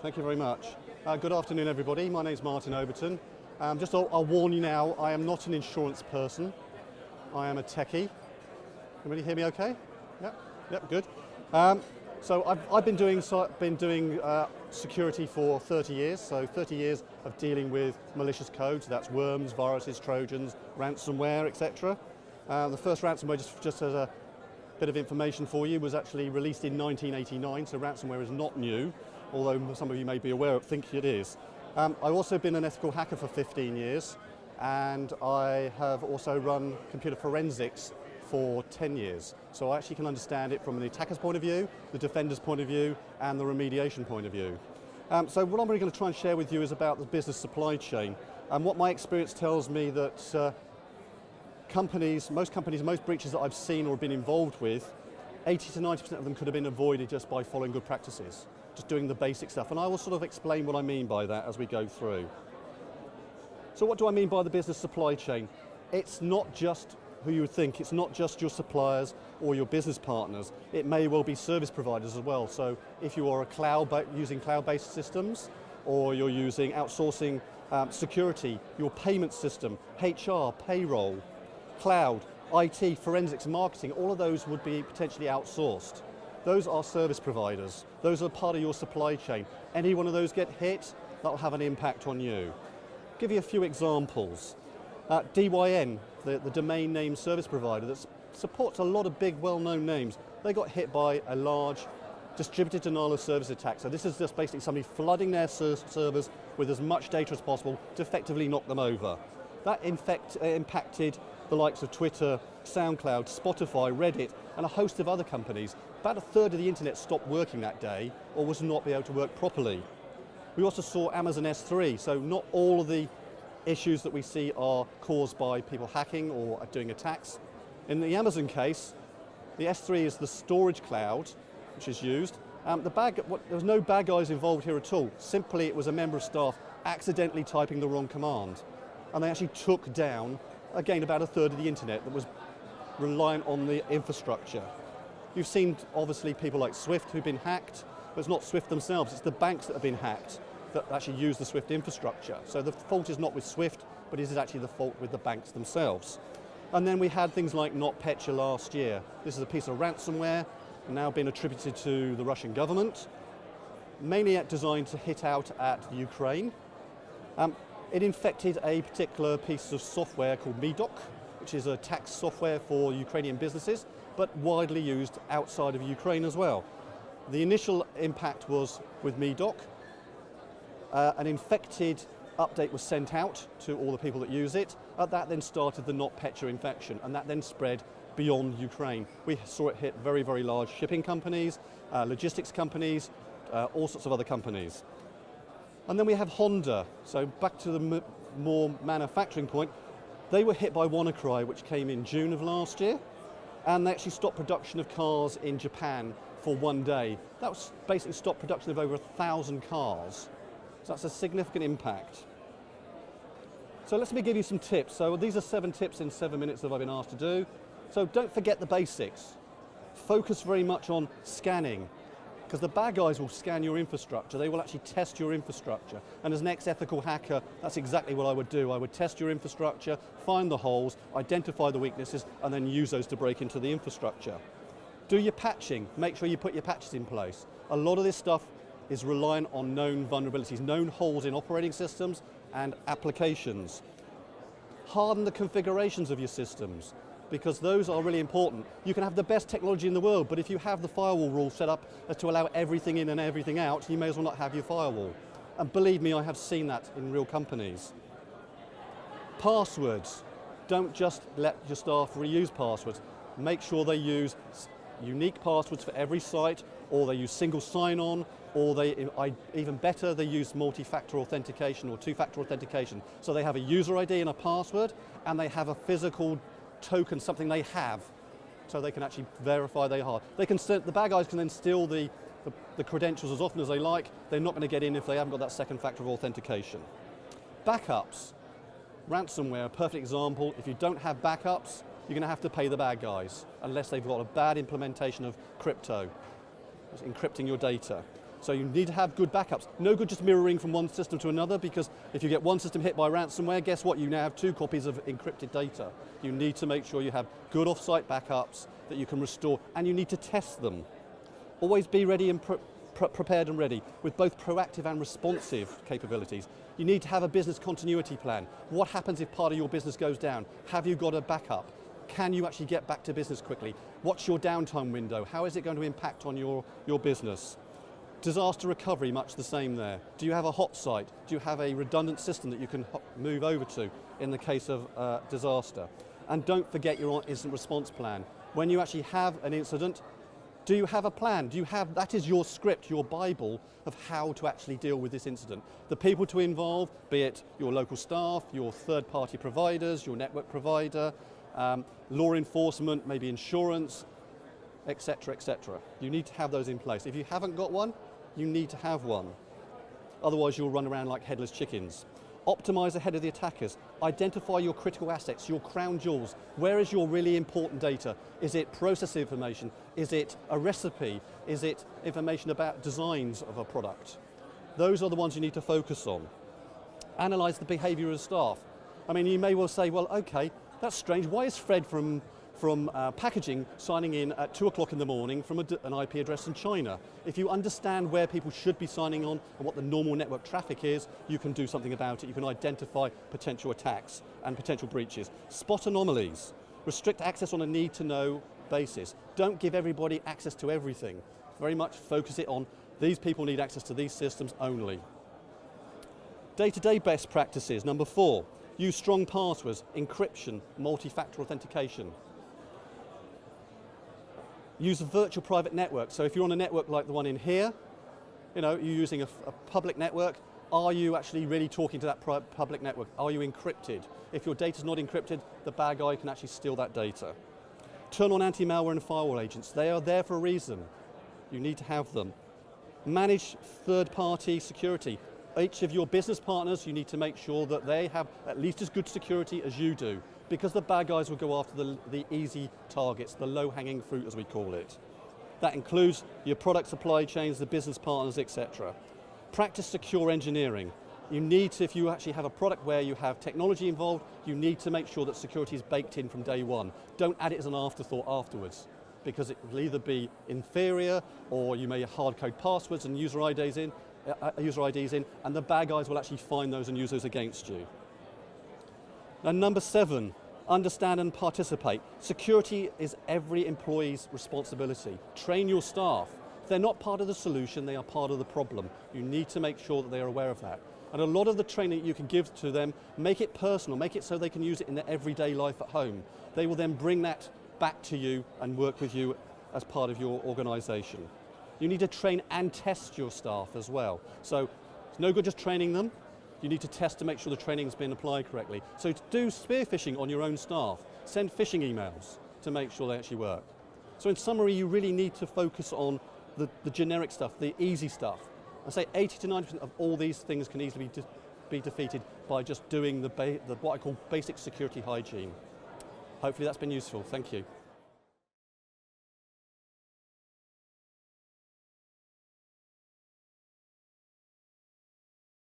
Thank you very much. Good afternoon, everybody. My name's Martin Overton. I'll warn you now, I am not an insurance person. I am a techie. Everybody hear me okay? Yep, good. So I've been doing security for 30 years, so 30 years of dealing with malicious codes. That's worms, viruses, trojans, ransomware, etc. The first ransomware, just as a bit of information for you, was actually released in 1989, so ransomware is not new, although some of you may be aware of, think it is. I've also been an ethical hacker for 15 years, and I have also run computer forensics for 10 years. So I actually can understand it from the attacker's point of view, the defender's point of view, and the remediation point of view. So what I'm really going to try and share with you is about the business supply chain, and what my experience tells me that most breaches that I've seen or been involved with, 80 to 90% of them could have been avoided just by following good practices, just doing the basic stuff. And I will sort of explain what I mean by that as we go through. So what do I mean by the business supply chain? It's not just who you would think, it's not just your suppliers or your business partners. It may well be service providers as well. So if you are using cloud-based systems, or you're using outsourcing security, your payment system, HR, payroll, cloud, IT, forensics, marketing, all of those would be potentially outsourced. Those are service providers. Those are part of your supply chain. Any one of those get hit, that'll have an impact on you. I'll give you a few examples. DYN, the domain name service provider that supports a lot of big, well-known names, they got hit by a large distributed denial of service attack. So this is just basically somebody flooding their servers with as much data as possible to effectively knock them over. That impacted the likes of Twitter, SoundCloud, Spotify, Reddit, and a host of other companies. About a third of the internet stopped working that day or was not able to work properly. We also saw Amazon S3, so not all of the issues that we see are caused by people hacking or doing attacks. In the Amazon case, the S3 is the storage cloud which is used. There was no bad guys involved here at all. Simply it was a member of staff accidentally typing the wrong command. And they actually took down, again, about a third of the internet that was reliant on the infrastructure. You've seen, obviously, people like Swift who've been hacked, but it's not Swift themselves, it's the banks that have been hacked that actually use the Swift infrastructure. So the fault is not with Swift, but it is actually the fault with the banks themselves. And then we had things like NotPetya last year. This is a piece of ransomware, now been attributed to the Russian government, mainly designed to hit out at Ukraine. It infected a particular piece of software called MEDOC, which is a tax software for Ukrainian businesses, but widely used outside of Ukraine as well. The initial impact was with MEDOC. An infected update was sent out to all the people that use it. That then started the NotPetya infection, and that then spread beyond Ukraine. We saw it hit very, very large shipping companies, logistics companies, all sorts of other companies. And then we have Honda. So back to the more manufacturing point, they were hit by WannaCry, which came in June of last year, and they actually stopped production of cars in Japan for one day. That was basically stopped production of over 1,000 cars. So that's a significant impact. So let me give you some tips. So these are 7 tips in 7 minutes that I've been asked to do. So don't forget the basics. Focus very much on scanning, because the bad guys will scan your infrastructure. They will actually test your infrastructure. And as an ex-ethical hacker, that's exactly what I would do. I would test your infrastructure, find the holes, identify the weaknesses, and then use those to break into the infrastructure. Do your patching. Make sure you put your patches in place. A lot of this stuff is reliant on known vulnerabilities, known holes in operating systems and applications. Harden the configurations of your systems, because those are really important. You can have the best technology in the world, but if you have the firewall rule set up as to allow everything in and everything out, you may as well not have your firewall. And believe me, I have seen that in real companies. Passwords. Don't just let your staff reuse passwords. Make sure they use unique passwords for every site, or they use single sign-on, or even better, they use multi-factor authentication or two-factor authentication. So they have a user ID and a password, and they have a physical token, something they have, so they can actually verify they are. The bad guys can then steal the credentials as often as they like. They're not going to get in if they haven't got that second factor of authentication. Backups. Ransomware, a perfect example. If you don't have backups, you're going to have to pay the bad guys, unless they've got a bad implementation of crypto, encrypting your data. So you need to have good backups. No good just mirroring from one system to another, because if you get one system hit by ransomware, guess what? You now have 2 copies of encrypted data. You need to make sure you have good off-site backups that you can restore, and you need to test them. Always be ready and prepared and ready with both proactive and responsive capabilities. You need to have a business continuity plan. What happens if part of your business goes down? Have you got a backup? Can you actually get back to business quickly? What's your downtime window? How is it going to impact on your business? Disaster recovery, much the same there. Do you have a hot site? Do you have a redundant system that you can move over to in the case of disaster? And don't forget your incident response plan. When you actually have an incident, do you have a plan? That is your script, your Bible of how to actually deal with this incident. The people to involve, be it your local staff, your third-party providers, your network provider, law enforcement, maybe insurance, etc., etc. You need to have those in place. If you haven't got one, you need to have one. Otherwise you'll run around like headless chickens. Optimize ahead of the attackers. Identify your critical assets, your crown jewels. Where is your really important data? Is it process information? Is it a recipe? Is it information about designs of a product? Those are the ones you need to focus on. Analyze the behavior of staff. I mean, you may well say, well, okay, that's strange. Why is Fred from packaging signing in at 2 o'clock in the morning from an IP address in China? If you understand where people should be signing on and what the normal network traffic is, you can do something about it. You can identify potential attacks and potential breaches. Spot anomalies. Restrict access on a need-to-know basis. Don't give everybody access to everything. Very much focus it on these people need access to these systems only. Day-to-day best practices. Number 4, use strong passwords, encryption, multi-factor authentication. Use a virtual private network. So if you're on a network like the one in here, you're using a public network, are you actually really talking to that public network? Are you encrypted? If your data's not encrypted, the bad guy can actually steal that data. Turn on anti-malware and firewall agents. They are there for a reason. You need to have them. Manage third-party security. Each of your business partners, you need to make sure that they have at least as good security as you do, because the bad guys will go after the easy targets, the low-hanging fruit as we call it. That includes your product supply chains, the business partners, etc. Practice secure engineering. You need to, if you actually have a product where you have technology involved, you need to make sure that security is baked in from day one. Don't add it as an afterthought afterwards, because it will either be inferior or you may hard code passwords and user IDs in, and the bad guys will actually find those and use those against you. And number 7, understand and participate. Security is every employee's responsibility. Train your staff. If they're not part of the solution, they are part of the problem. You need to make sure that they are aware of that. And a lot of the training you can give to them, make it personal, make it so they can use it in their everyday life at home. They will then bring that back to you and work with you as part of your organization. You need to train and test your staff as well. So it's no good just training them. You need to test to make sure the training's been applied correctly. So to do spear phishing on your own staff, send phishing emails to make sure they actually work. So in summary, you really need to focus on the generic stuff, the easy stuff. I say 80 to 90% of all these things can easily be defeated by just doing what I call basic security hygiene. Hopefully that's been useful. Thank you.